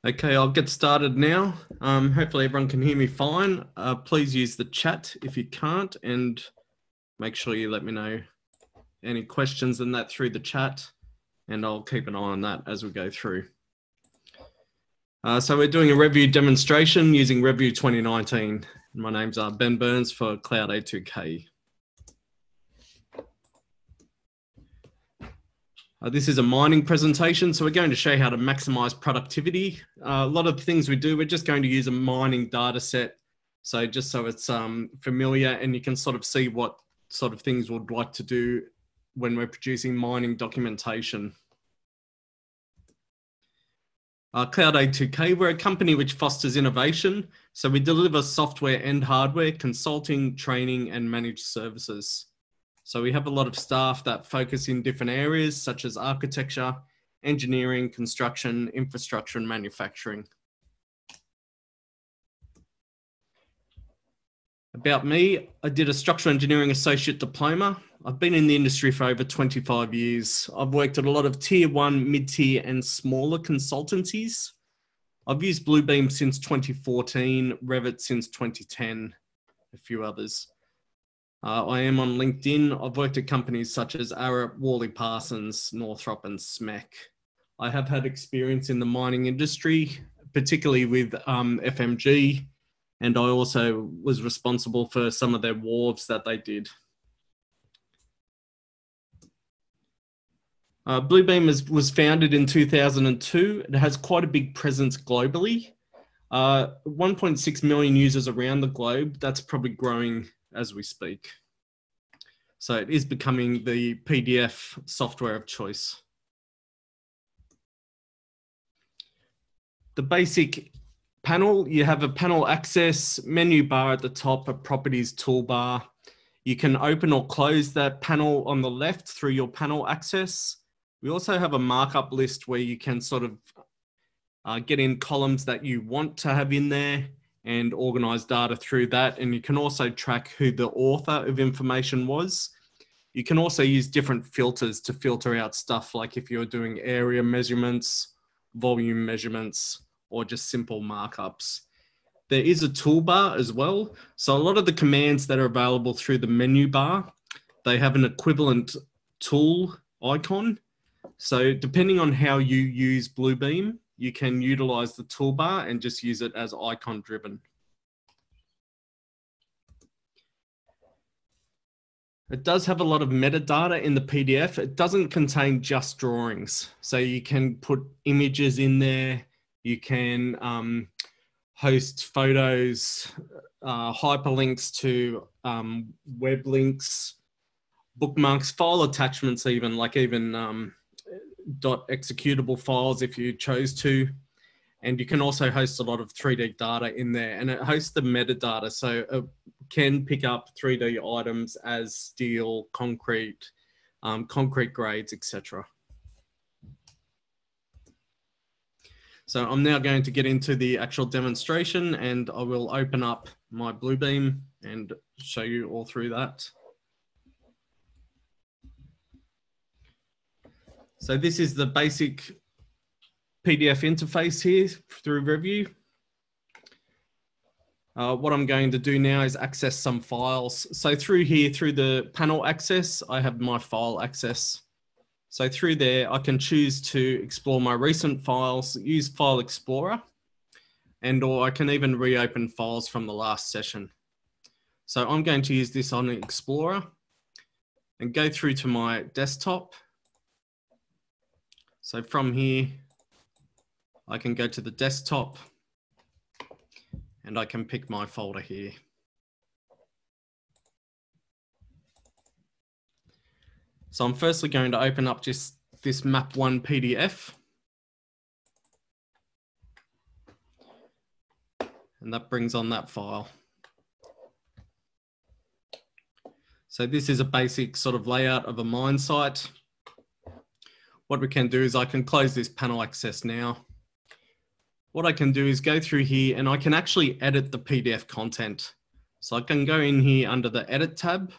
Okay, I'll get started now. Hopefully everyone can hear me fine. Please use the chat if you can't, and make sure you let me know any questions and that through the chat, and I'll keep an eye on that as we go through. So we're doing a review demonstration using Review 2019. My name's Ben Burns for Cloud A2K. This is a mining presentation, so we're going to show you how to maximize productivity. A lot of the things we do, we're just going to use a mining data set. So just so it's familiar and you can sort of see what sort of things we'd like to do when we're producing mining documentation. Cloud A2K, we're a company which fosters innovation. So we deliver software and hardware, consulting, training, and managed services. So we have a lot of staff that focus in different areas such as architecture, engineering, construction, infrastructure, and manufacturing. About me, I did a structural engineering associate diploma. I've been in the industry for over 25 years. I've worked at a lot of tier 1, mid-tier, and smaller consultancies. I've used Bluebeam since 2014, Revit since 2010, a few others. I am on LinkedIn. I've worked at companies such as Arup, Worley Parsons, Northrop, and SMEC. I have had experience in the mining industry, particularly with FMG, and I also was responsible for some of their wharves that they did. Bluebeam was founded in 2002. It has quite a big presence globally. 1.6 million users around the globe. That's probably growing as we speak. So it is becoming the PDF software of choice. The basic panel, you have a panel access, menu bar at the top, a properties toolbar. You can open or close that panel on the left through your panel access. We also have a markup list where you can sort of get in columns that you want to have in there and organize data through that. And you can also track who the author of information was. You can also use different filters to filter out stuff like if you're doing area measurements, volume measurements, or just simple markups. There is a toolbar as well. So a lot of the commands that are available through the menu bar, they have an equivalent tool icon. So depending on how you use Bluebeam, you can utilize the toolbar and just use it as icon driven. It does have a lot of metadata in the PDF. It doesn't contain just drawings. So you can put images in there. You can host photos, hyperlinks to web links, bookmarks, file attachments even, like even .executable files if you chose to. And you can also host a lot of 3D data in there, and it hosts the metadata. So it can pick up 3D items as steel, concrete, concrete grades, etc. So I'm now going to get into the actual demonstration, and I will open up my Bluebeam and show you all through that. So this is the basic PDF interface here through Review. What I'm going to do now is access some files. So through here, through the panel access, I have my file access. So through there, I can choose to explore my recent files, use File Explorer, or I can even reopen files from the last session. So I'm going to use this on Explorer and go through to my desktop. So from here, I can go to the desktop and I can pick my folder here. So I'm firstly going to open up just this map1 PDF. And that brings on that file. So this is a basic sort of layout of a mine site. What we can do is I can close this panel access now. What I can do is go through here and I can actually edit the PDF content. So I can go in here under the Edit tab,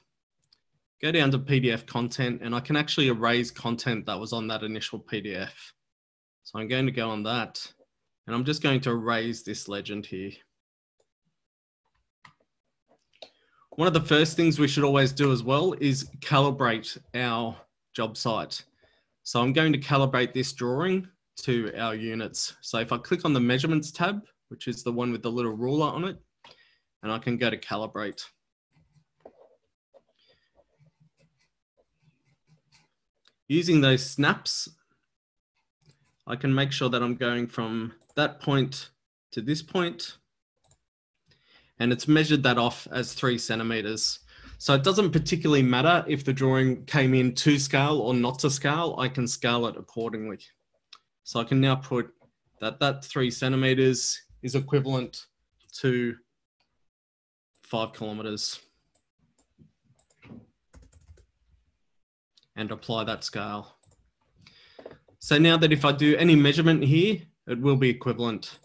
go down to PDF content, and I can actually erase content that was on that initial PDF. So I'm going to go on that. And I'm just going to erase this legend here. One of the first things we should always do as well is calibrate our job site. So I'm going to calibrate this drawing to our units. So if I click on the measurements tab, which is the one with the little ruler on it, and I can go to calibrate. Using those snaps, I can make sure that I'm going from that point to this point, and it's measured that off as 3 centimeters. So it doesn't particularly matter if the drawing came in to scale or not to scale, I can scale it accordingly. So I can now put that 3 centimeters is equivalent to 5 kilometers and apply that scale. So now that if I do any measurement here, it will be equivalent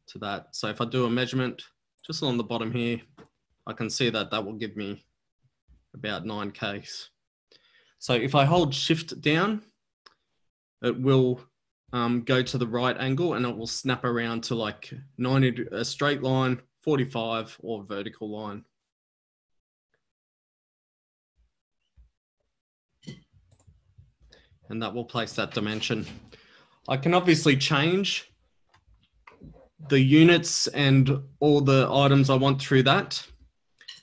to that. So if I do a measurement just on the bottom here, I can see that that will give me about 9 Ks. So if I hold shift down, it will go to the right angle and it will snap around to like 90, a straight line, 45 or vertical line. And that will place that dimension. I can obviously change the units and all the items I want through that.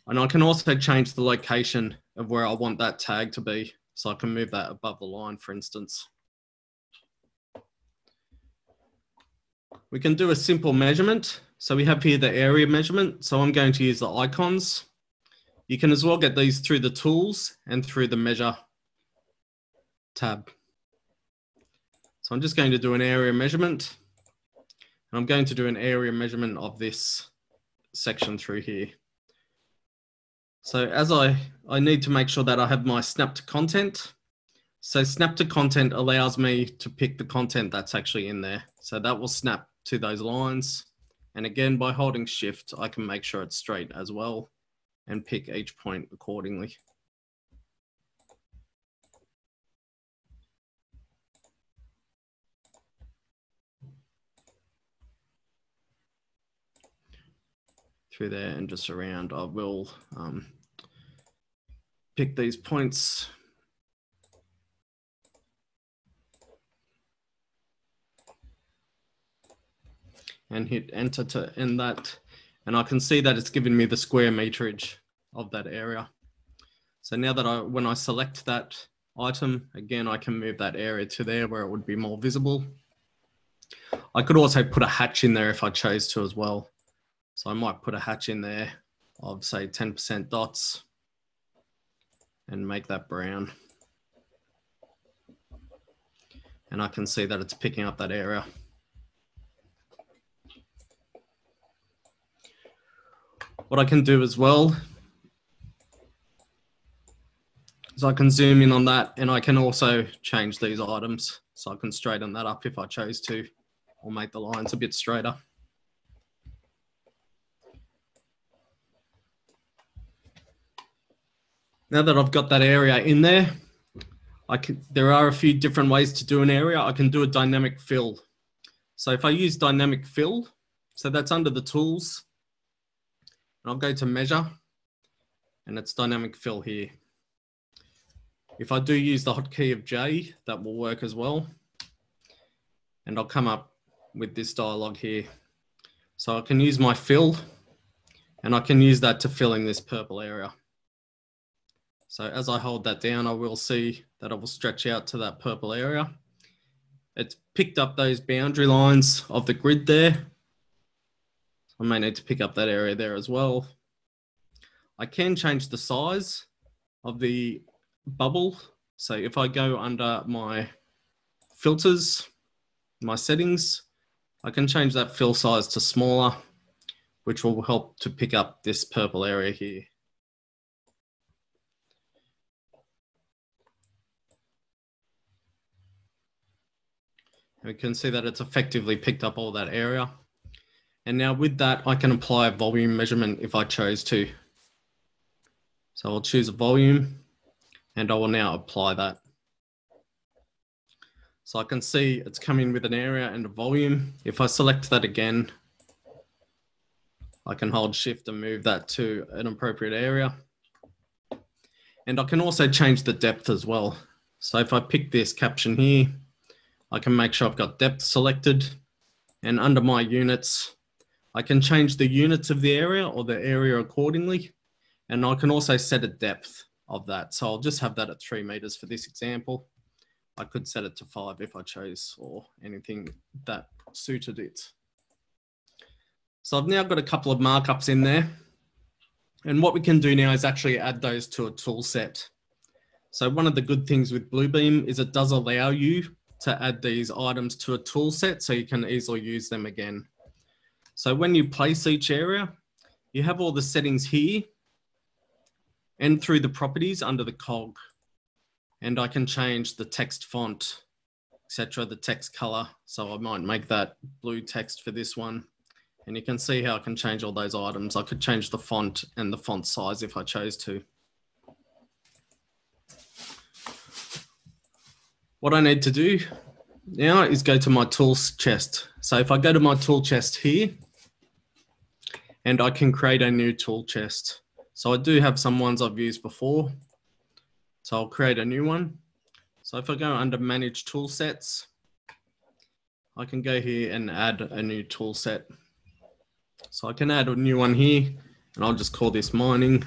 And I can also change the location of where I want that tag to be. So I can move that above the line, for instance. We can do a simple measurement. So we have here the area measurement. So I'm going to use the icons. You can as well get these through the tools and through the measure tab. So I'm just going to do an area measurement. And I'm going to do an area measurement of this section through here. So as I need to make sure that I have my snap to content. So snap to content allows me to pick the content that's actually in there. So that will snap to those lines. And again, by holding shift, I can make sure it's straight as well and pick each point accordingly. Through there and just around, I will pick these points. And hit enter to end that. And I can see that it's given me the square meterage of that area. So now that when I select that item, again, I can move that area to there where it would be more visible. I could also put a hatch in there if I chose to as well. So I might put a hatch in there of say 10% dots and make that brown. And I can see that it's picking up that area. What I can do as well is I can zoom in on that and I can also change these items. So I can straighten that up if I chose to, or make the lines a bit straighter. Now that I've got that area in there, there are a few different ways to do an area. I can do a dynamic fill. So if I use dynamic fill, so that's under the tools, and I'll go to measure, and it's dynamic fill here. If I do use the hotkey of J, that will work as well. And I'll come up with this dialog here. So I can use my fill, and I can use that to fill in this purple area. So as I hold that down, I will see that I will stretch out to that purple area. It's picked up those boundary lines of the grid there. I may need to pick up that area there as well. I can change the size of the bubble. So if I go under my filters, my settings, I can change that fill size to smaller, which will help to pick up this purple area here. We can see that it's effectively picked up all that area. And now with that, I can apply a volume measurement if I chose to. So I'll choose a volume and I will now apply that. So I can see it's coming with an area and a volume. If I select that again, I can hold shift and move that to an appropriate area. And I can also change the depth as well. So if I pick this caption here, I can make sure I've got depth selected, and under my units, I can change the units of the area or the area accordingly. And I can also set a depth of that. So I'll just have that at 3 meters for this example. I could set it to 5 if I chose, or anything that suited it. So I've now got a couple of markups in there. And what we can do now is actually add those to a tool set. So one of the good things with Bluebeam is it does allow you to add these items to a tool set so you can easily use them again. So when you place each area, you have all the settings here and through the properties under the cog. And I can change the text font, etc., the text color. So I might make that blue text for this one. And you can see how I can change all those items. I could change the font and the font size if I chose to. What I need to do now is go to my tools chest. So if I go to my tool chest here, and I can create a new tool chest. So I do have some ones I've used before. So I'll create a new one. So if I go under manage tool sets, I can go here and add a new tool set. So I can add a new one here, and I'll just call this mining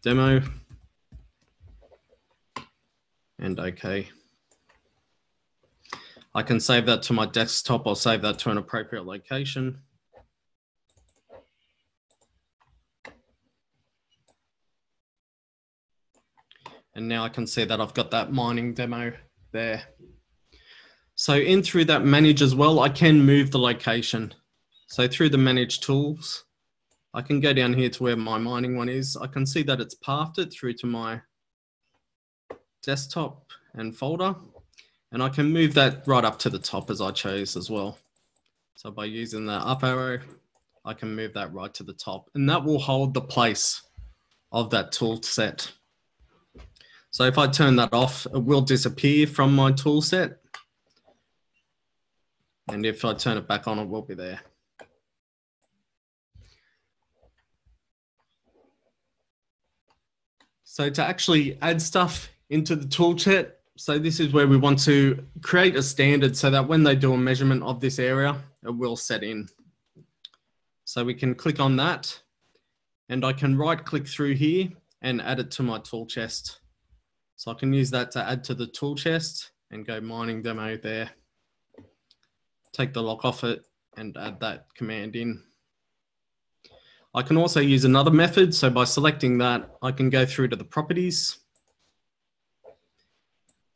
demo. And okay. I can save that to my desktop. I'll save that to an appropriate location. And now I can see that I've got that mining demo there. So in through that manage as well, I can move the location. So through the manage tools, I can go down here to where my mining one is. I can see that it's pathed it through to my desktop and folder. And I can move that right up to the top as I chose as well. So by using the up arrow, I can move that right to the top, and that will hold the place of that tool set. So if I turn that off, it will disappear from my tool set. And if I turn it back on, it will be there. So to actually add stuff into the tool set, so this is where we want to create a standard so that when they do a measurement of this area, it will set in. So we can click on that, and I can right click through here and add it to my tool chest. So I can use that to add to the tool chest and go mining demo there. Take the lock off it and add that command in. I can also use another method. So by selecting that, I can go through to the properties,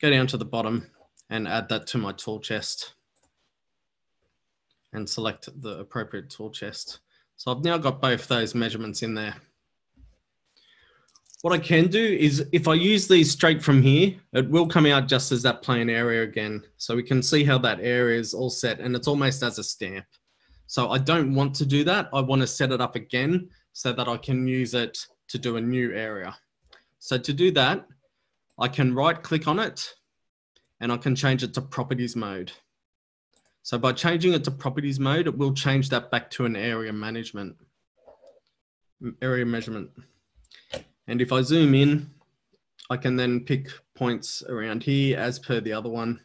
go down to the bottom and add that to my tool chest and select the appropriate tool chest. So I've now got both those measurements in there. What I can do is if I use these straight from here, it will come out just as that plain area again. So we can see how that area is all set, and it's almost as a stamp. So I don't want to do that. I want to set it up again so that I can use it to do a new area. So to do that, I can right click on it and I can change it to properties mode. So by changing it to properties mode, it will change that back to an area measurement. And if I zoom in, I can then pick points around here as per the other one.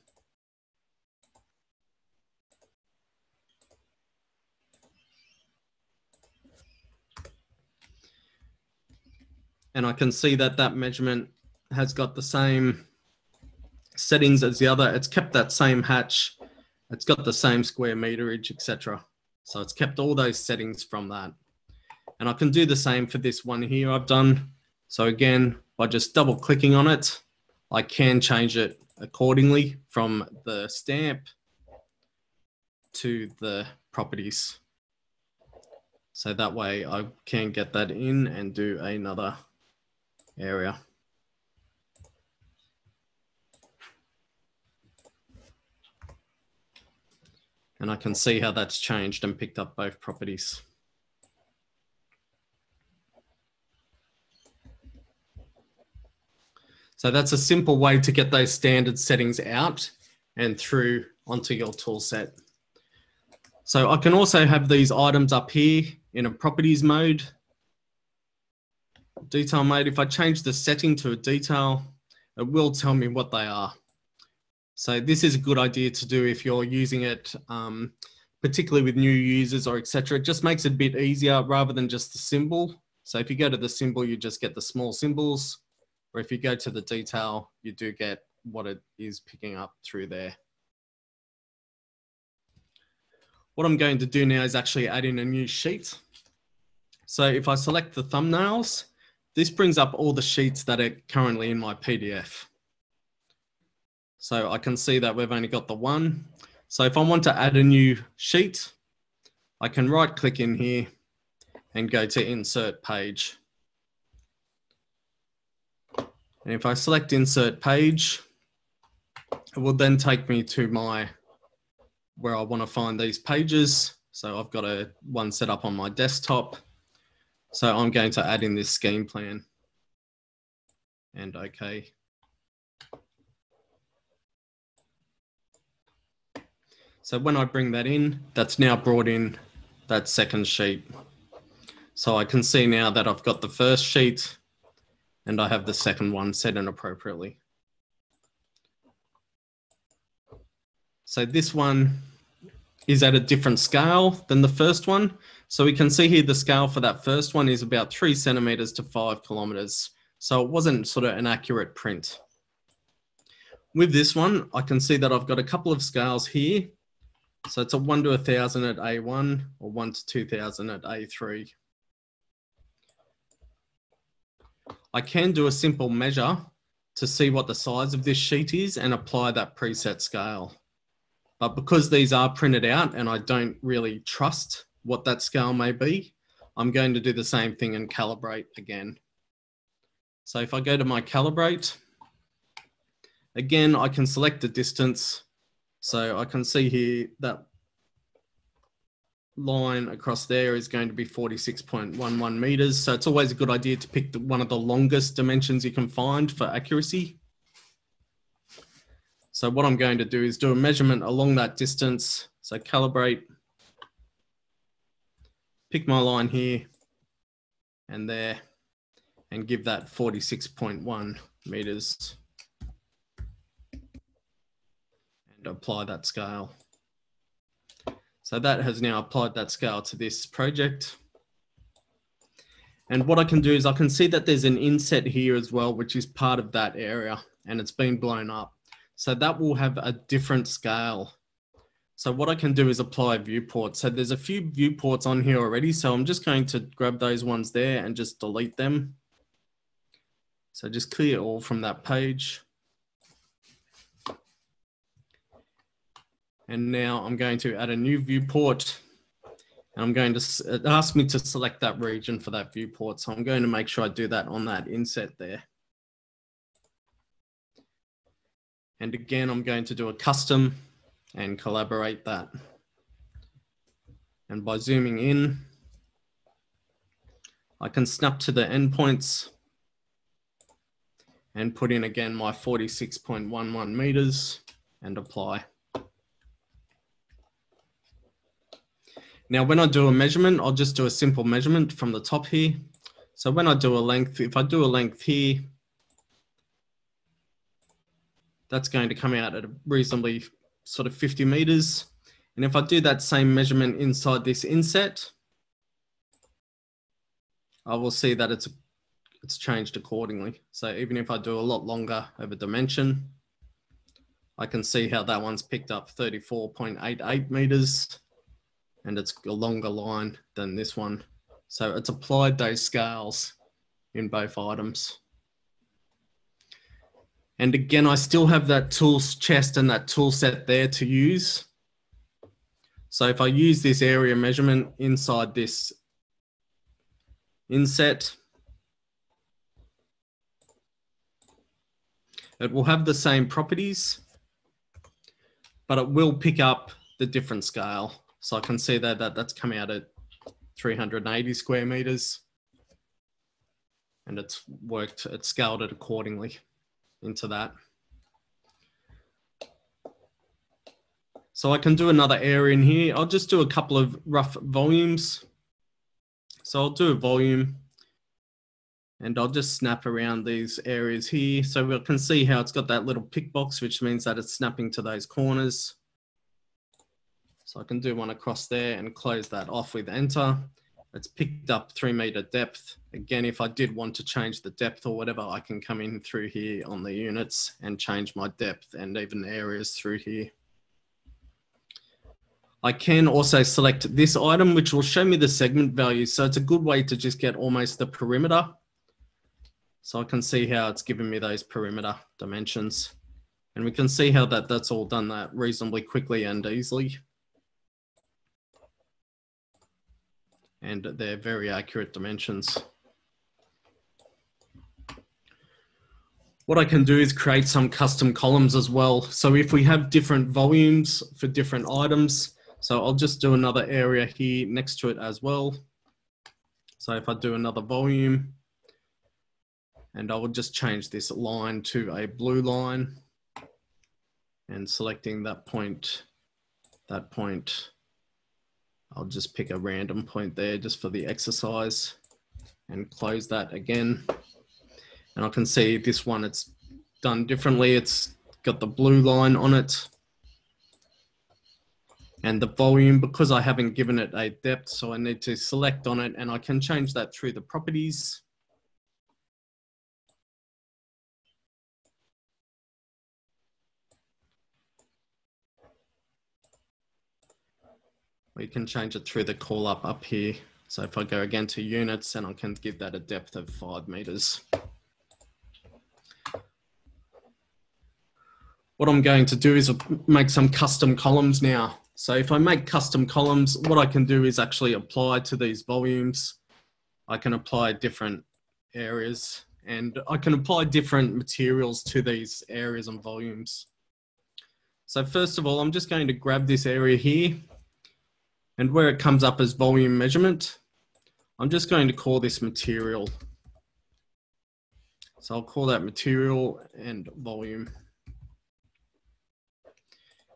And I can see that that measurement has got the same settings as the other. It's kept that same hatch. It's got the same square meterage, etc. So it's kept all those settings from that. And I can do the same for this one here I've done. So again, by just double clicking on it, I can change it accordingly from the stamp to the properties. So that way I can get that in and do another area. And I can see how that's changed and picked up both properties. So that's a simple way to get those standard settings out and through onto your tool set. So I can also have these items up here in a properties mode, detail mode. If I change the setting to a detail, it will tell me what they are. So this is a good idea to do if you're using it, particularly with new users or etc. It just makes it a bit easier rather than just the symbol. So if you go to the symbol, you just get the small symbols, or if you go to the detail, you do get what it is picking up through there. What I'm going to do now is actually add in a new sheet. So if I select the thumbnails, this brings up all the sheets that are currently in my PDF. So I can see that we've only got the one. So if I want to add a new sheet, I can right click in here and go to insert page. And if I select insert page, it will then take me to where I want to find these pages. So I've got one set up on my desktop. So I'm going to add in this scheme plan and okay. So when I bring that in, that's now brought in that second sheet. So I can see now that I've got the first sheet and I have the second one set in appropriately. So this one is at a different scale than the first one. So we can see here the scale for that first one is about 3 centimeters to 5 kilometers. So it wasn't sort of an accurate print. With this one, I can see that I've got a couple of scales here. So it's a 1 to 1000 at A1 or 1 to 2000 at A3. I can do a simple measure to see what the size of this sheet is and apply that preset scale. But because these are printed out and I don't really trust what that scale may be, I'm going to do the same thing and calibrate again. So if I go to my calibrate, again, I can select the distance. So I can see here that line across there is going to be 46.11 meters. So it's always a good idea to pick one of the longest dimensions you can find for accuracy. So what I'm going to do is do a measurement along that distance. So calibrate, pick my line here and there, and give that 46.1 meters and apply that scale. So that has now applied that scale to this project. And what I can do is I can see that there's an inset here as well, which is part of that area and it's been blown up. So that will have a different scale. So what I can do is apply a viewport. So there's a few viewports on here already. So I'm just going to grab those ones there and just delete them. So just clear all from that page. And now I'm going to add a new viewport. And I'm going to, it asks me to select that region for that viewport. So I'm going to make sure I do that on that inset there. And again, I'm going to do a custom and collaborate that. And by zooming in, I can snap to the endpoints and put in again my 46.11 meters and apply. Now, when I do a measurement, I'll just do a simple measurement from the top here. So when I do a length, if I do a length here, that's going to come out at a reasonably sort of 50 meters. And if I do that same measurement inside this inset, I will see that it's changed accordingly. So even if I do a lot longer over dimension, I can see how that one's picked up 34.88 meters and it's a longer line than this one. So it's applied those scales in both items. And again, I still have that tools chest and that tool set there to use. So if I use this area measurement inside this inset, it will have the same properties, but it will pick up the different scale. So I can see that that's come out at 380 square meters and it's scaled it accordingly into that. So I can do another area in here. I'll just do a couple of rough volumes. So I'll do a volume and I'll just snap around these areas here. So we can see how it's got that little pick box, which means that it's snapping to those corners. So I can do one across there and close that off with enter. It's picked up 3 meter depth. Again, if I did want to change the depth or whatever, I can come in through here on the units and change my depth and even areas through here. I can also select this item, which will show me the segment value. So it's a good way to just get almost the perimeter. So I can see how it's giving me those perimeter dimensions. And we can see how that's all done that reasonably quickly and easily. And they're very accurate dimensions. What I can do is create some custom columns as well. So if we have different volumes for different items, so I'll just do another area here next to it as well. So if I do another volume, and I will just change this line to a blue line and selecting that point, I'll just pick a random point there just for the exercise and close that again. And I can see this one, it's done differently. It's got the blue line on it. And the volume, because I haven't given it a depth, so I need to select on it and I can change that through the properties. We can change it through the call up here. So if I go again to units, and I can give that a depth of 5 meters. What I'm going to do is make some custom columns now. So if I make custom columns, what I can do is actually apply to these volumes. I can apply different areas and I can apply different materials to these areas and volumes. So first of all, I'm just going to grab this area here. And where it comes up as volume measurement, I'm just going to call this material. So I'll call that material and volume.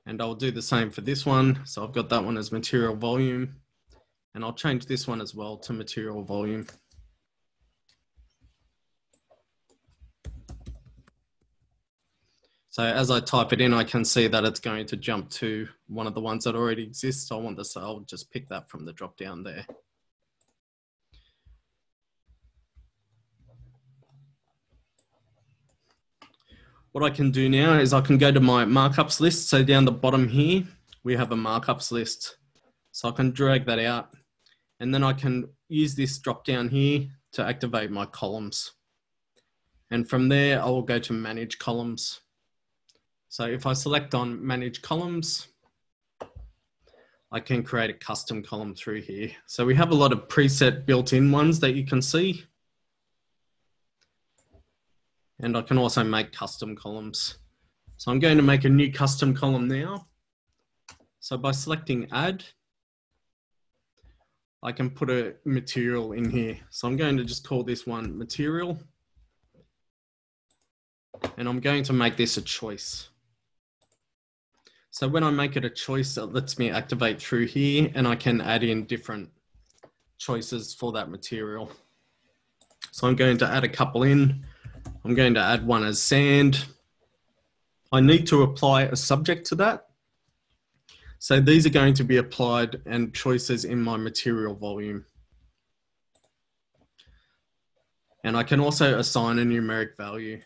And I'll do the same for this one. So I've got that one as material volume. And I'll change this one as well to material volume. So as I type it in, I can see that it's going to jump to one of the ones that already exists. So I want this, I'll just pick that from the drop down there. What I can do now is I can go to my markups list. So down the bottom here, we have a markups list. So I can drag that out and then I can use this drop down here to activate my columns. And from there, I will go to manage columns. So if I select on manage columns, I can create a custom column through here. So we have a lot of preset built-in ones that you can see. And I can also make custom columns. So I'm going to make a new custom column now. So by selecting add, I can put a material in here. So I'm going to just call this one material. And I'm going to make this a choice. So when I make it a choice, it lets me activate through here and I can add in different choices for that material. So I'm going to add a couple in. I'm going to add one as sand. I need to apply a subject to that. So these are going to be applied and choices in my material volume. And I can also assign a numeric value.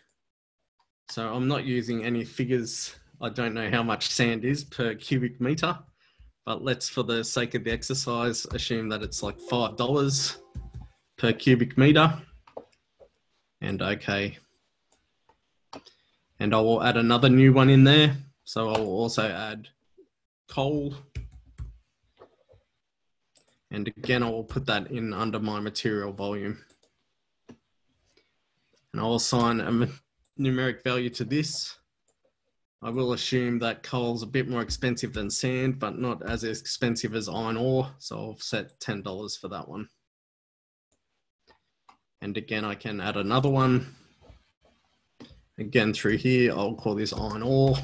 So I'm not using any figures. I don't know how much sand is per cubic meter, but let's, for the sake of the exercise, assume that it's like $5 per cubic meter. And okay. And I will add another new one in there. So I will also add coal. And again, I will put that in under my material volume. And I'll assign a numeric value to this. I will assume that coal's a bit more expensive than sand, but not as expensive as iron ore. So I'll set $10 for that one. And again, I can add another one. Again, through here, I'll call this iron ore.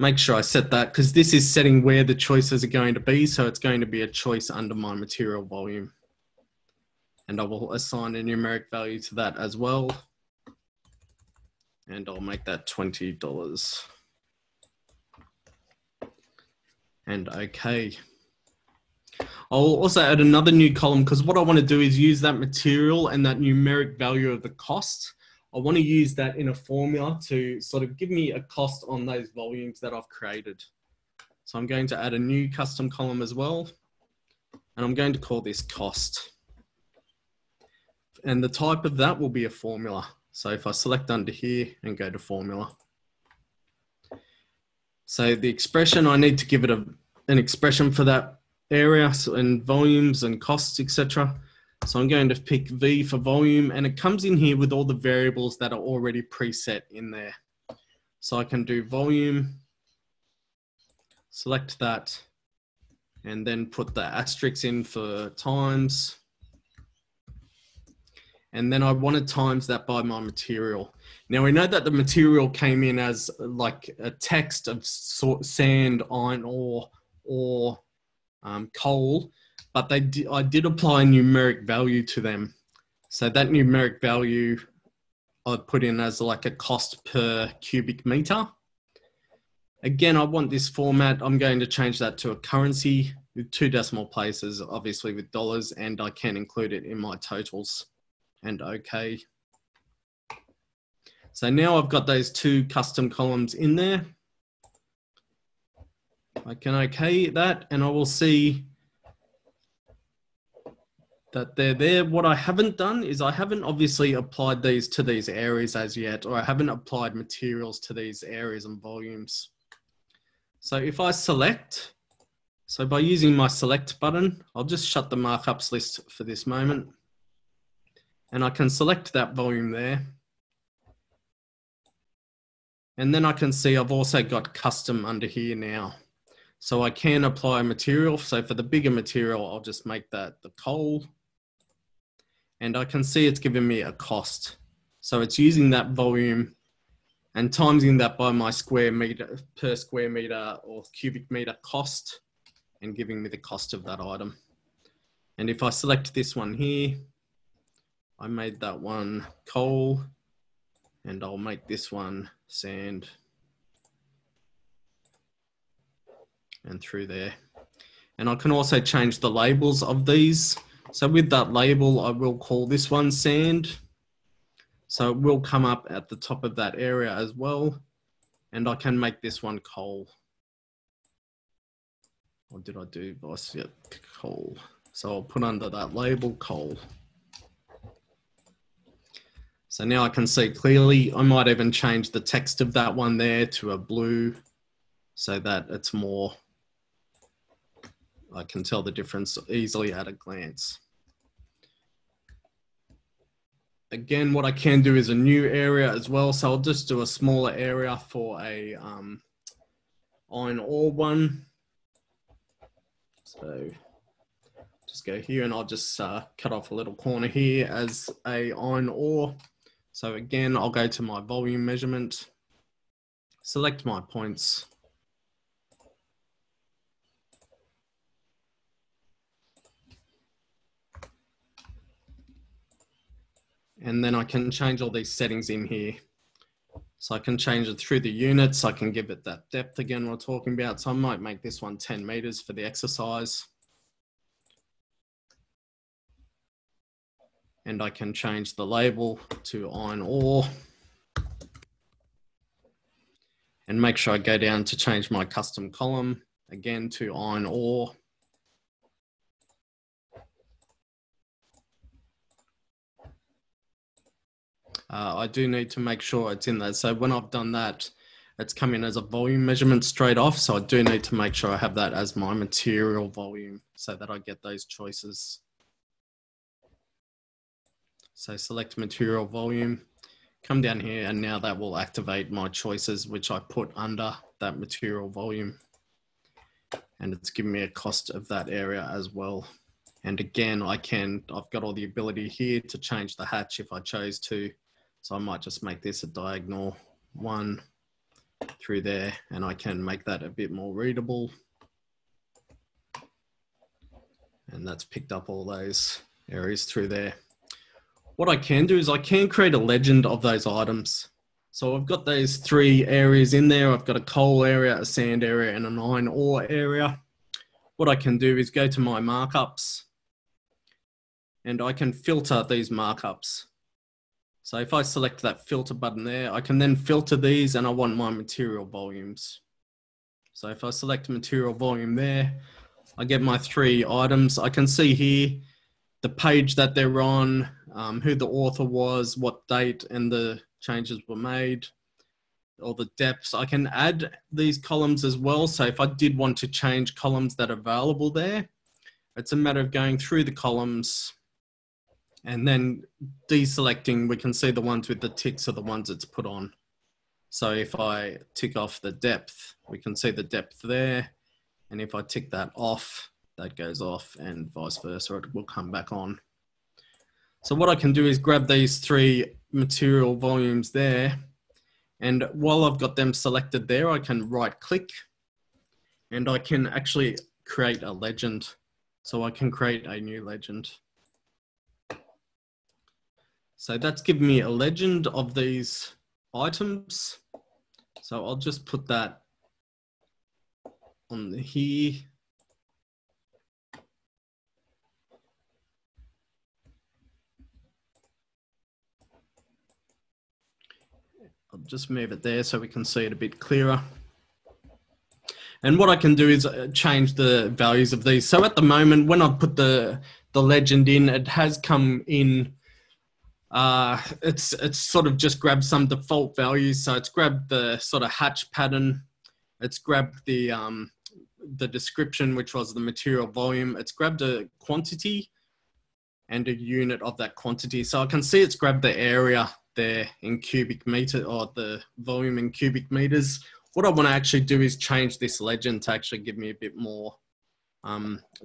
make sure I set that because this is setting where the choices are going to be. So it's going to be a choice under my material volume. And I will assign a numeric value to that as well. And I'll make that $20. And okay. I'll also add another new column because what I want to do is use that material and that numeric value of the cost. I want to use that in a formula to sort of give me a cost on those volumes that I've created. So I'm going to add a new custom column as well. And I'm going to call this cost. And the type of that will be a formula. So if I select under here and go to formula. So the expression, I need to give it an expression for that area and volumes and costs, etc. So I'm going to pick V for volume, and it comes in here with all the variables that are already preset in there. So I can do volume, select that, and then put the asterisks in for times. And then I want to times that by my material. Now we know that the material came in as like a text of sand, iron ore, or coal, but I did apply a numeric value to them. So that numeric value I put in as like a cost per cubic meter. Again, I want this format. I'm going to change that to a currency with 2 decimal places, obviously with dollars, and I can include it in my totals. And okay. So now I've got those 2 custom columns in there. I can okay that, and I will see that they're there. What I haven't done is I haven't obviously applied these to these areas as yet, or I haven't applied materials to these areas and volumes. So if I select, so by using my select button, I'll just shut the markups list for this moment. And I can select that volume there. And then I can see I've also got custom under here now. So I can apply a material. So for the bigger material, I'll just make that the coal. And I can see it's giving me a cost. So it's using that volume and timesing that by my square meter per square meter or cubic meter cost and giving me the cost of that item. And if I select this one here, I made that one coal, and I'll make this one sand. And through there. And I can also change the labels of these. So with that label, I will call this one sand. So it will come up at the top of that area as well. And I can make this one coal. Or did I do vice? Yep, coal. So I'll put under that label coal. So now I can see clearly. I might even change the text of that one there to a blue so that it's more, I can tell the difference easily at a glance. Again, what I can do is a new area as well. So I'll just do a smaller area for a iron ore one. So just go here and I'll just cut off a little corner here as a iron ore. So again, I'll go to my volume measurement, select my points. And then I can change all these settings in here. So I can change it through the units. I can give it that depth again we're talking about. So I might make this one 10 meters for the exercise. And I can change the label to iron ore. And make sure I go down to change my custom column again to iron ore. I do need to make sure it's in there. So when I've done that, it's coming as a volume measurement straight off. So I do need to make sure I have that as my material volume so that I get those choices. So select material volume, come down here, and now that will activate my choices, which I put under that material volume. And it's giving me a cost of that area as well. And again, I've got all the ability here to change the hatch if I chose to. So I might just make this a diagonal one through there, and I can make that a bit more readable. And that's picked up all those areas through there. What I can do is I can create a legend of those items. So I've got those 3 areas in there. I've got a coal area, a sand area, and an iron ore area. What I can do is go to my markups, and I can filter these markups. So if I select that filter button there, I can then filter these, and I want my material volumes. So if I select material volume there, I get my 3 items. I can see here the page that they're on, who the author was, what date and the changes were made, all the depths. I can add these columns as well. So if I did want to change columns that are available there, it's a matter of going through the columns and then deselecting. We can see the ones with the ticks are the ones it's put on. So if I tick off the depth, we can see the depth there. And if I tick that off, that goes off, and vice versa, it will come back on. So what I can do is grab these 3 material volumes there. And while I've got them selected there, I can right click and I can actually create a legend. So I can create a new legend. So that's given me a legend of these items. So I'll just put that on here. I'll just move it there so we can see it a bit clearer. And what I can do is change the values of these. So at the moment, when I put the legend in, it has come in, it's sort of just grabbed some default values. So it's grabbed the sort of hatch pattern. It's grabbed the description, which was the material volume. It's grabbed a quantity and a unit of that quantity. So I can see it's grabbed the area there in cubic meter, or the volume in cubic meters. What I want to actually do is change this legend to actually give me a bit more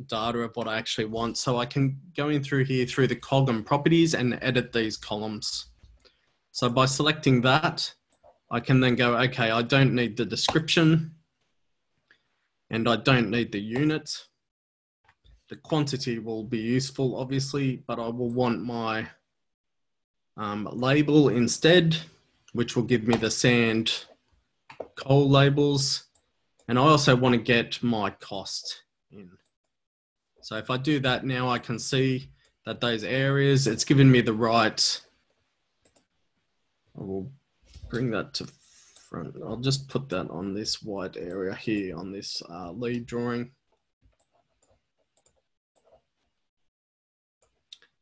data of what I actually want. So I can go in through here through the cog and properties and edit these columns. So by selecting that, I can then go, okay, I don't need the description and I don't need the unit. The quantity will be useful, obviously, but I will want my label instead, which will give me the sand coal labels. And I also want to get my cost in. So if I do that now, I can see that those areas, it's given me the right, I will bring that to front. I'll just put that on this white area here on this lead drawing.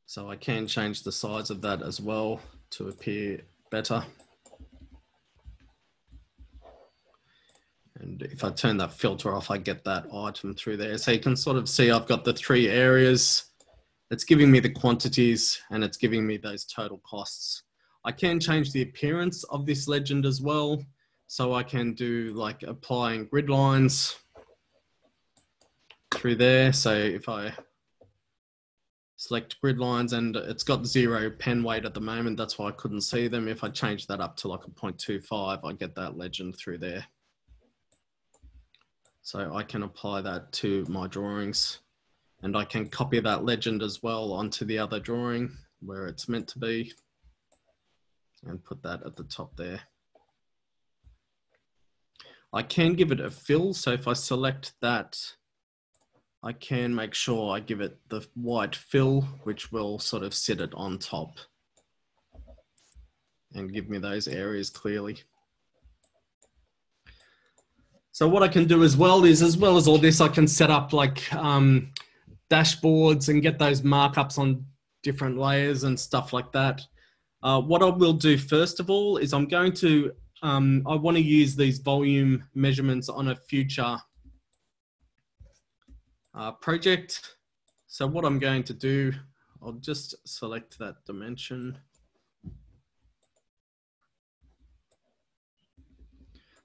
So I can change the size of that as well to appear better. And if I turn that filter off, I get that item through there. So you can sort of see I've got the 3 areas. It's giving me the quantities and it's giving me those total costs. I can change the appearance of this legend as well. So I can do like applying grid lines through there. So if I select grid lines, and it's got 0 pen weight at the moment, that's why I couldn't see them. If I change that up to like a 0.25, I get that legend through there. So I can apply that to my drawings, and I can copy that legend as well onto the other drawing where it's meant to be and put that at the top there. I can give it a fill. So if I select that, I can make sure I give it the white fill, which will sort of sit it on top and give me those areas clearly. So what I can do as well is, as well as all this, I can set up like dashboards and get those markups on different layers and stuff like that. What I will do first of all is I'm going to, I want to use these volume measurements on a future project. So what I'm going to do, I'll just select that dimension.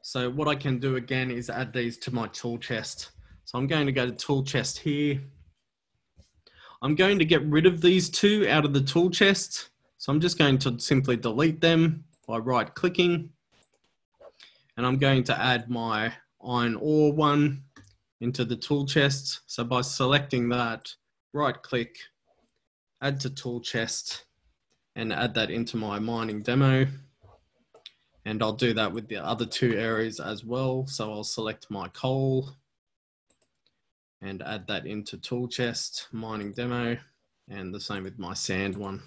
So what I can do again is add these to my tool chest. So I'm going to go to tool chest here. I'm going to get rid of these 2 out of the tool chest. So I'm just going to simply delete them by right clicking. And I'm going to add my iron ore one into the tool chest. So by selecting that, right click, add to tool chest, and add that into my mining demo. And I'll do that with the other two areas as well. So I'll select my coal and add that into tool chest, mining demo, and the same with my sand one.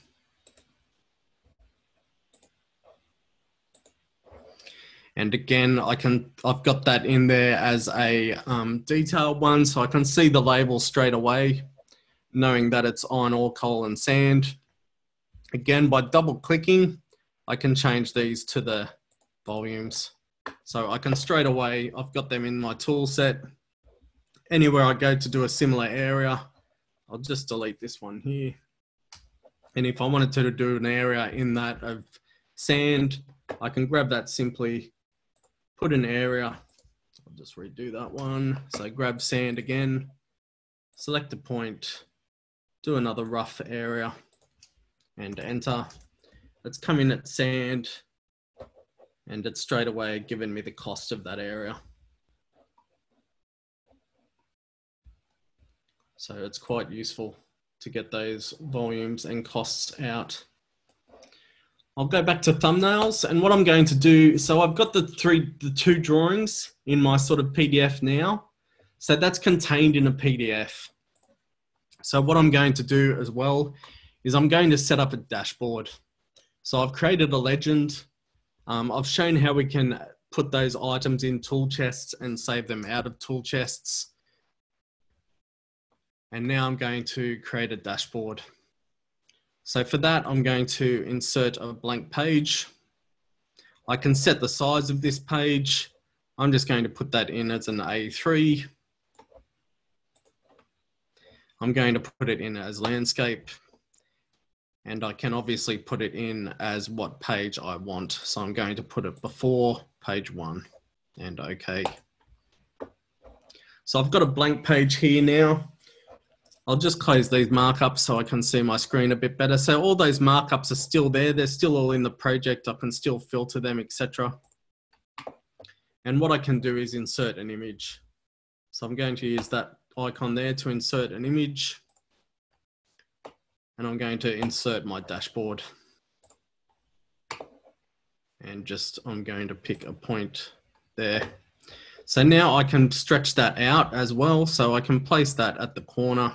And again, I've got that in there as a detailed one, so I can see the label straight away, knowing that it's iron ore, coal, and sand. Again, by double clicking, I can change these to the volumes. So I can straight away, I've got them in my tool set. Anywhere I go to do a similar area, I'll just delete this one here. And if I wanted to do an area in that of sand, I can grab that simply, put an area. I'll just redo that one. So grab sand again, select a point, do another rough area and enter. Let's come in at sand and it's straight away given me the cost of that area. So it's quite useful to get those volumes and costs out. I'll go back to thumbnails, and what I'm going to do, so I've got the two drawings in my sort of PDF now. So that's contained in a PDF. So what I'm going to do as well is I'm going to set up a dashboard. So I've created a legend. I've shown how we can put those items in tool chests and save them out of tool chests. And now I'm going to create a dashboard. So for that, I'm going to insert a blank page. I can set the size of this page. I'm just going to put that in as an A3. I'm going to put it in as landscape. And I can obviously put it in as what page I want. So I'm going to put it before page 1 and OK. So I've got a blank page here now. I'll just close these markups so I can see my screen a bit better. So all those markups are still there. They're still all in the project. I can still filter them, etc. And what I can do is insert an image. So I'm going to use that icon there to insert an image. And I'm going to insert my dashboard. And I'm going to pick a point there. So now I can stretch that out as well. So I can place that at the corner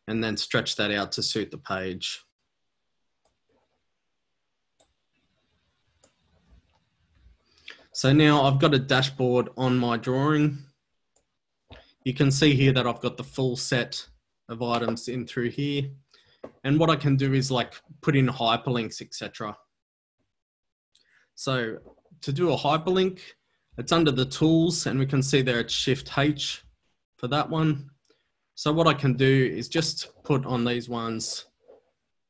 and then stretch that out to suit the page. So now I've got a dashboard on my drawing. You can see here that I've got the full set of items in through here. And what I can do is like put in hyperlinks, etc. So to do a hyperlink, it's under the tools and we can see there it's Shift H for that one. So what I can do is just put on these ones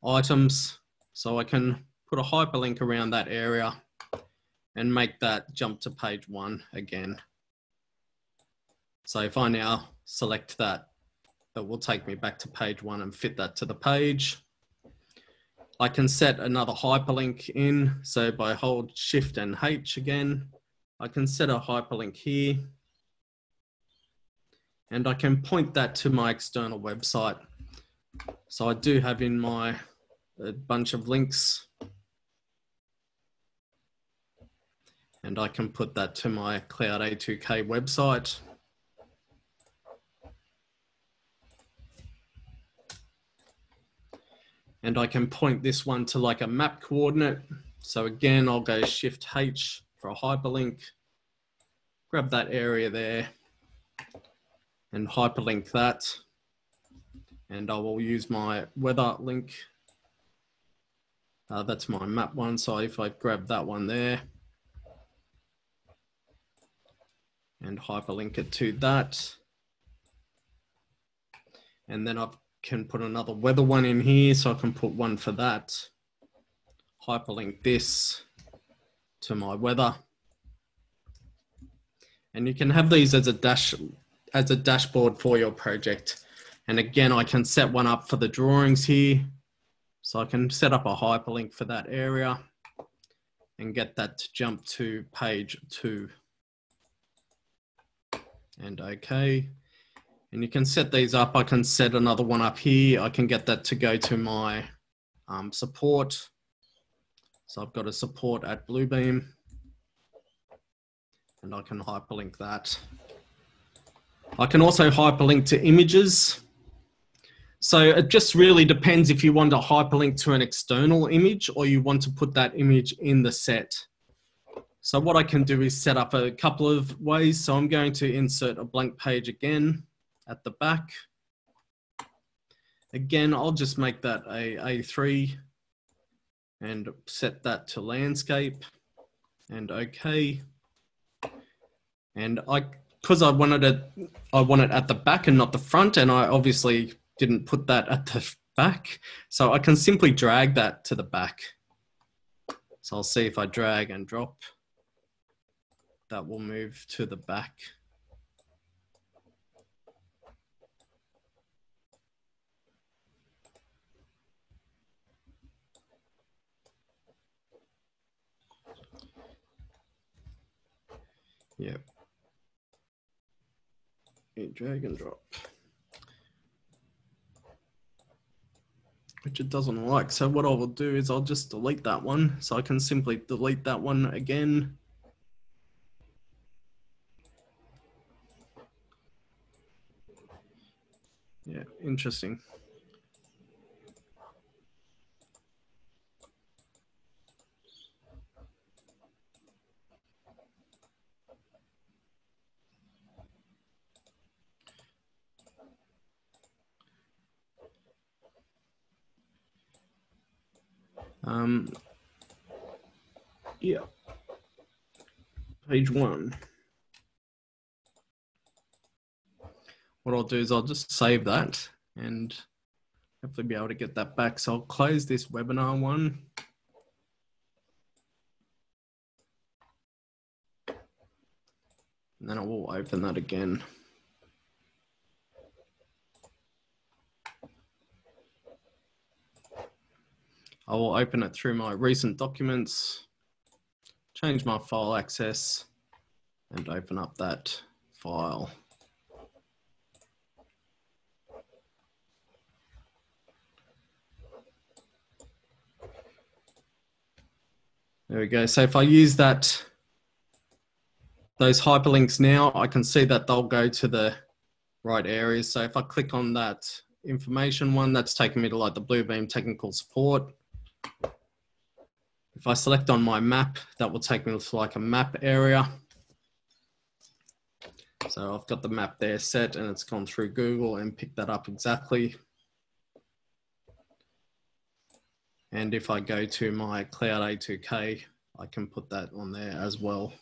items. So I can put a hyperlink around that area and make that jump to page 1 again. So if I now select that, it will take me back to page 1 and fit that to the page. I can set another hyperlink in. So by hold Shift and H again, I can set a hyperlink here. And I can point that to my external website. So I do have in my a bunch of links. And I can put that to my Cloud A2K website. And I can point this one to like a map coordinate. So again, I'll go Shift H for a hyperlink, grab that area there and hyperlink that. And I will use my weather link. That's my map one. So if I grab that one there and hyperlink it to that. And then I can put another weather one in here. So I can put one for that. Hyperlink this to my weather. And you can have these as a dashboard for your project. And again, I can set one up for the drawings here. So I can set up a hyperlink for that area. and get that to jump to page 2. And OK. And you can set these up. I can set another one up here. I can get that to go to my support. So I've got a support at Bluebeam. And I can hyperlink that. I can also hyperlink to images. So it just really depends if you want to hyperlink to an external image or you want to put that image in the set. So what I can do is set up a couple of ways. So I'm going to insert a blank page again at the back. Again, I'll just make that a A3 and set that to landscape and OK. And because I want it at the back and not the front, and I obviously didn't put that at the back, so I can simply drag that to the back. So I'll see if I drag and drop, that will move to the back. Yep. Drag and drop. Which it doesn't like. So what I will do is I'll just delete that one. So I can simply delete that one again. Yeah, interesting. Yeah, page 1. What I'll do is I'll just save that and hopefully be able to get that back. So I'll close this webinar one. And then I will open that again. I will open it through my recent documents, change my file access, and open up that file. There we go. So if I use those hyperlinks now, I can see that they'll go to the right areas. So if I click on that information one, that's taking me to like the Bluebeam technical support. If I select on my map, that will take me to like a map area. So I've got the map there set and it's gone through Google and picked that up exactly. And if I go to my Cloud A2K, I can put that on there as well.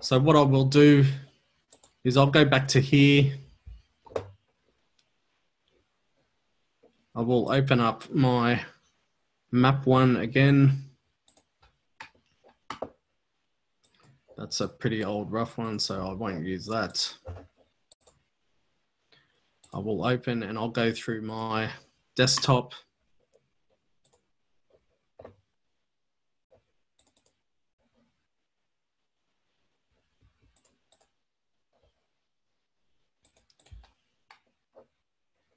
So what I will do is I'll go back to here. I will open up my map one again. That's a pretty old rough one, so I won't use that. I will open and I'll go through my desktop.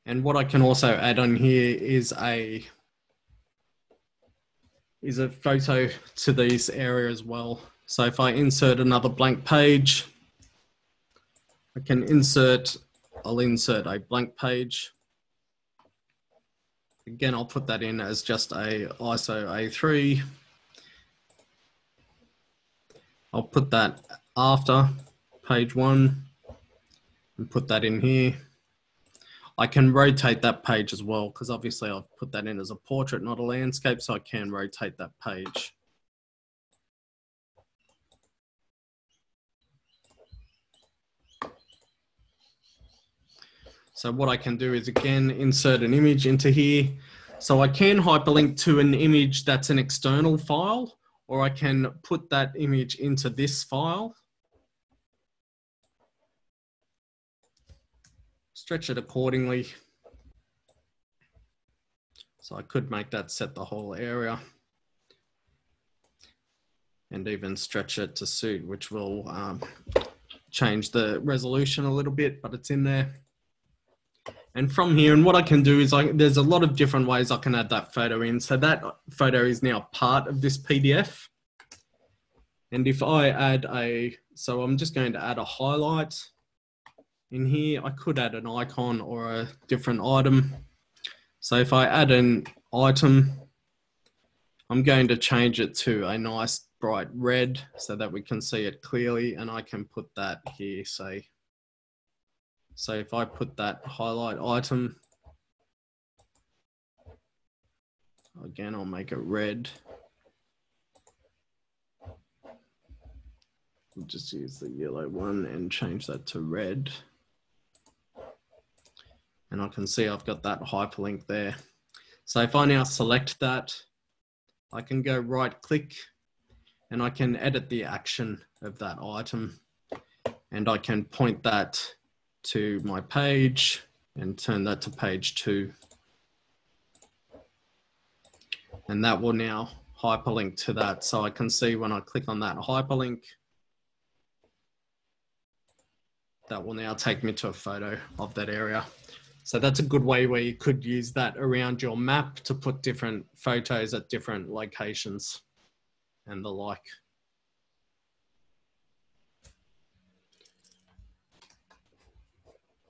And what I can also add on here is a photo to these areas as well. So if I insert another blank page, I'll insert a blank page. Again, I'll put that in as just a ISO A3. I'll put that after page 1 and put that in here. I can rotate that page as well because obviously I've put that in as a portrait, not a landscape, so I can rotate that page. So what I can do is again, insert an image into here. So I can hyperlink to an image that's an external file, or I can put that image into this file. Stretch it accordingly. So I could make that set the whole area and even stretch it to suit, which will change the resolution a little bit, but it's in there. And from here, and what I can do is there's a lot of different ways I can add that photo in. So that photo is now part of this PDF. And if I add so I'm just going to add a highlight in here. I could add an icon or a different item. So if I add an item, I'm going to change it to a nice bright red so that we can see it clearly, and I can put that here, say. So if I put that highlight item, again, I'll make it red. We'll just use the yellow one and change that to red. And I can see I've got that hyperlink there. So if I now select that, I can go right click and I can edit the action of that item. And I can point that to my page and turn that to page 2. And that will now hyperlink to that. So I can see when I click on that hyperlink, that will now take me to a photo of that area. So that's a good way where you could use that around your map to put different photos at different locations and the like.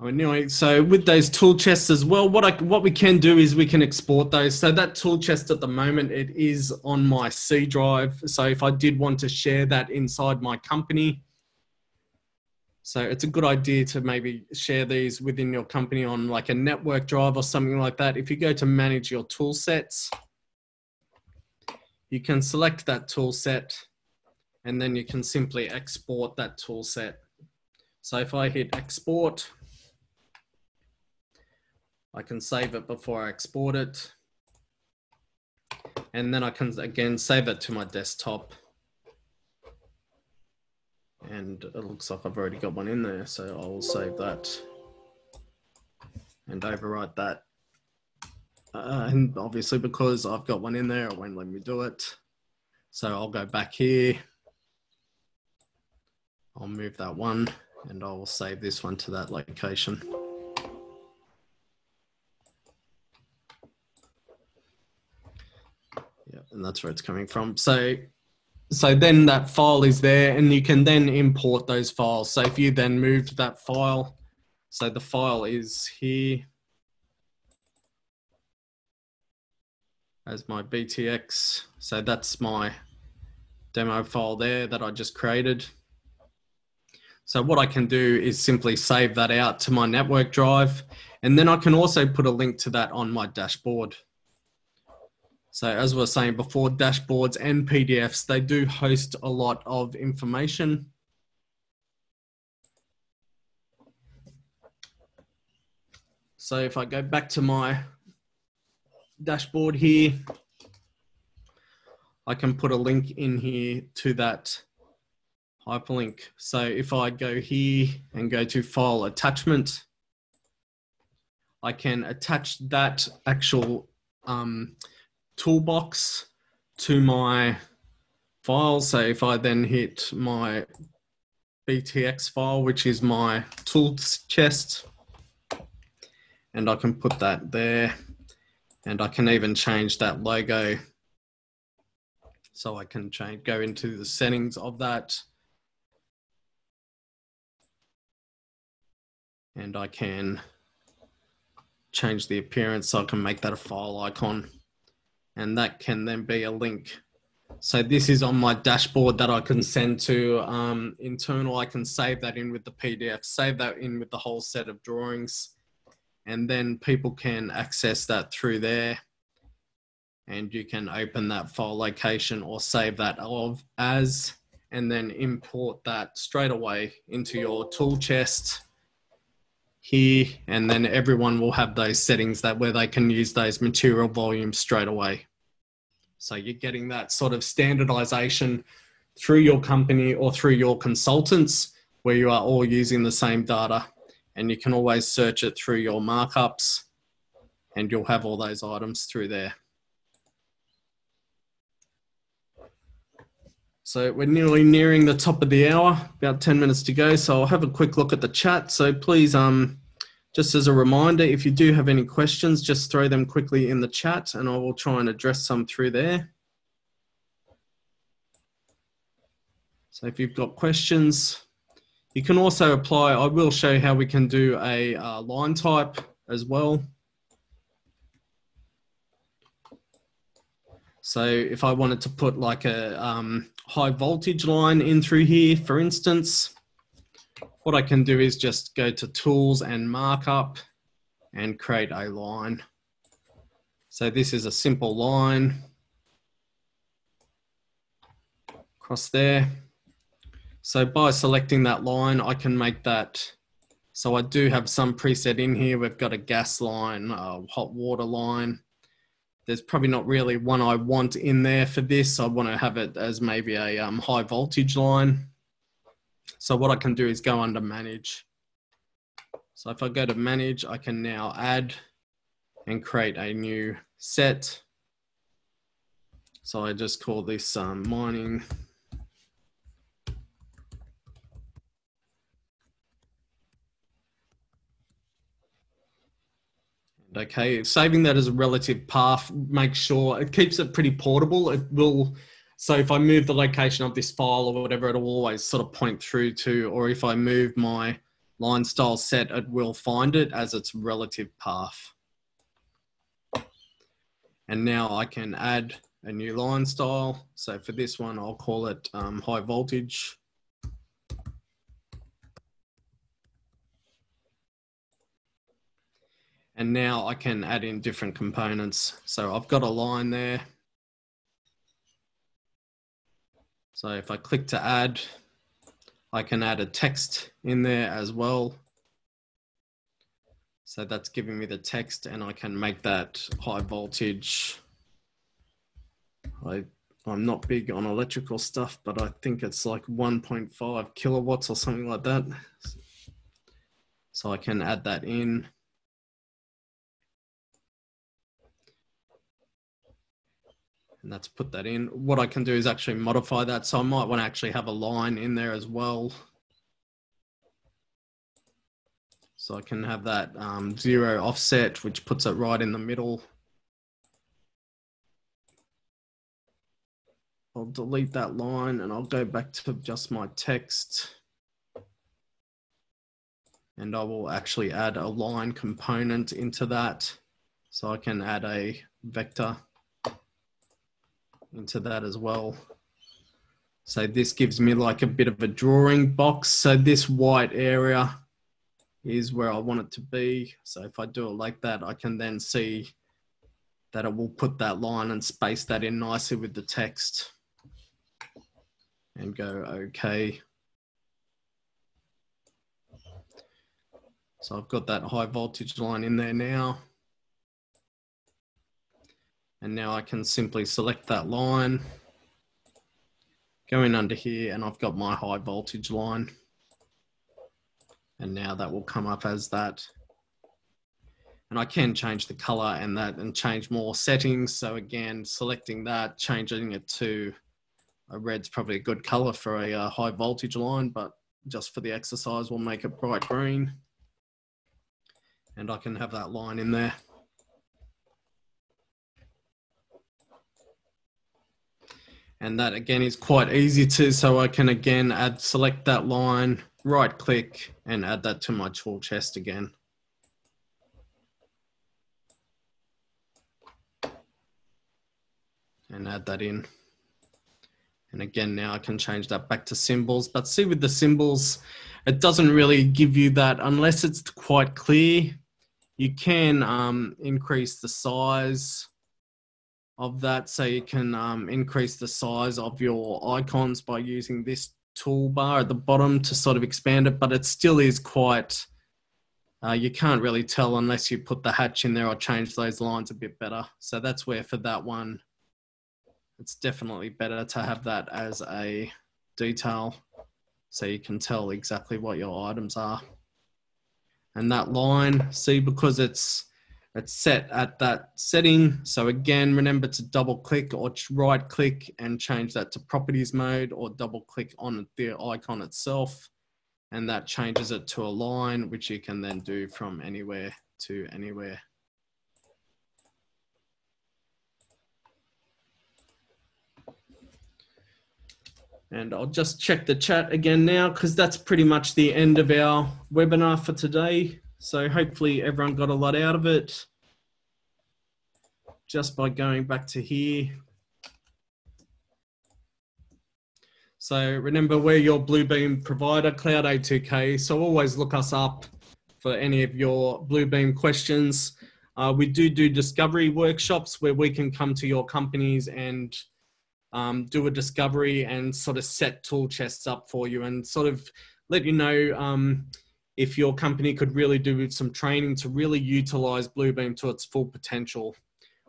Anyway, so with those tool chests as well, what we can do is we can export those. So that tool chest at the moment, it is on my C drive. So if I did want to share that inside my company, so it's a good idea to maybe share these within your company on like a network drive or something like that. If you go to manage your tool sets, you can select that tool set and then you can simply export that tool set. So if I hit export, I can save it before I export it. And then I can again save it to my desktop. And it looks like I've already got one in there, so I will save that and overwrite that. And obviously because I've got one in there, it won't let me do it. So I'll go back here. I'll move that one and I will save this one to that location. Yeah, and that's where it's coming from. So then that file is there and you can then import those files. So if you then moved that file, so the file is here as my BTX. So that's my demo file there that I just created. So what I can do is simply save that out to my network drive. And then I can also put a link to that on my dashboard. So as we were saying before, dashboards and PDFs, they do host a lot of information. So if I go back to my dashboard here, I can put a link in here to that hyperlink. So if I go here and go to file attachment, I can attach that actual toolbox to my file. So if I then hit my BTX file, which is my tools chest, and I can put that there, and I can even change that logo. So I can go into the settings of that, and I can change the appearance. So I can make that a file icon. And that can then be a link. So this is on my dashboard that I can send to internal. I can save that in with the PDF, save that in with the whole set of drawings. And then people can access that through there. And you can open that file location or save that as, and then import that straight away into your tool chest here, and then everyone will have those settings where they can use those material volumes straight away. So you're getting that sort of standardization through your company or through your consultants where you are all using the same data, and you can always search it through your markups and you'll have all those items through there. So we're nearly nearing the top of the hour, about 10 minutes to go. So I'll have a quick look at the chat. So please, just as a reminder, if you do have any questions, just throw them quickly in the chat and I will try and address some through there. So if you've got questions, you can also apply. I will show you how we can do a line type as well. So if I wanted to put like a high voltage line in through here, for instance, what I can do is just go to Tools and Markup and create a line. So this is a simple line across there. So by selecting that line, I can make that. So I do have some preset in here. We've got a gas line, a hot water line. There's probably not really one I want in there for this. I want to have it as maybe a high voltage line. So what I can do is go under Manage. So if I go to Manage, I can now add and create a new set. So I just call this mining. Okay, saving that as a relative path, make sure it keeps it pretty portable. It will, so if I move the location of this file or whatever, it'll always sort of point through to, or if I move my line style set, it will find it as its relative path. And now I can add a new line style. So for this one, I'll call it high voltage. And now I can add in different components. So I've got a line there. So if I click to add, I can add a text in there as well. So that's giving me the text and I can make that high voltage. I'm not big on electrical stuff, but I think it's like 1.5 kilowatts or something like that. So I can add that in. And that's put that in. What I can do is actually modify that. So I might want to actually have a line in there as well. So I can have that 0 offset, which puts it right in the middle. I'll delete that line and I'll go back to just my text. And I will actually add a line component into that. So I can add a vector into that as well. So this gives me like a bit of a drawing box. So this white area is where I want it to be. So if I do it like that, I can then see that it will put that line and space that in nicely with the text and go okay. So I've got that high voltage line in there now. And now I can simply select that line, go in under here, and I've got my high voltage line. And now that will come up as that. And I can change the color and that and change more settings. So again, selecting that, changing it to a red's probably a good color for a high voltage line, but just for the exercise, we'll make it bright green. And I can have that line in there. And that again is quite easy to, so I can again select that line, right click and add that to my tool chest again. And add that in. And again, now I can change that back to symbols, but see with the symbols, it doesn't really give you that unless it's quite clear. You can increase the size of that. So you can increase the size of your icons by using this toolbar at the bottom to sort of expand it, but it still is quite, you can't really tell unless you put the hatch in there or change those lines a bit better. So that's where for that one, it's definitely better to have that as a detail so you can tell exactly what your items are. And that line, see, because it's it's set at that setting. So again, remember to double click or right click and change that to properties mode, or double click on the icon itself. And that changes it to align, which you can then do from anywhere to anywhere. And I'll just check the chat again now, because that's pretty much the end of our webinar for today. So hopefully everyone got a lot out of it just by going back to here. So remember, we're your Bluebeam provider, Cloud A2K. So always look us up for any of your Bluebeam questions. We do discovery workshops where we can come to your companies and do a discovery and sort of set tool chests up for you and sort of let you know if your company could really do with some training to really utilize Bluebeam to its full potential.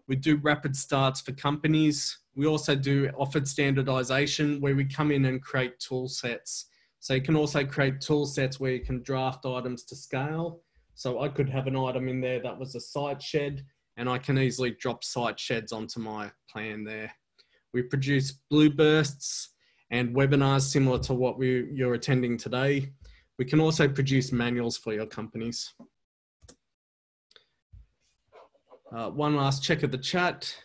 We do rapid starts for companies. We also do offered standardization, where we come in and create tool sets. So you can also create tool sets where you can draft items to scale. So I could have an item in there that was a site shed, and I can easily drop site sheds onto my plan there. We produce blue bursts and webinars similar to what you're attending today. We can also produce manuals for your companies. One last check of the chat.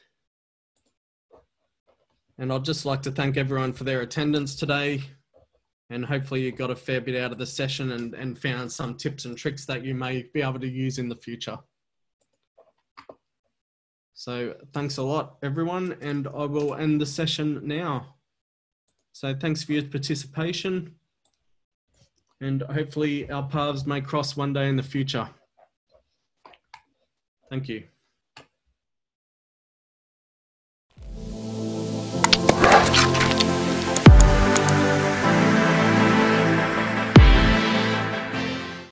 And I'd just like to thank everyone for their attendance today. And hopefully you got a fair bit out of the session and found some tips and tricks that you may be able to use in the future. So thanks a lot, everyone, and I will end the session now. So thanks for your participation, and hopefully our paths may cross one day in the future. Thank you.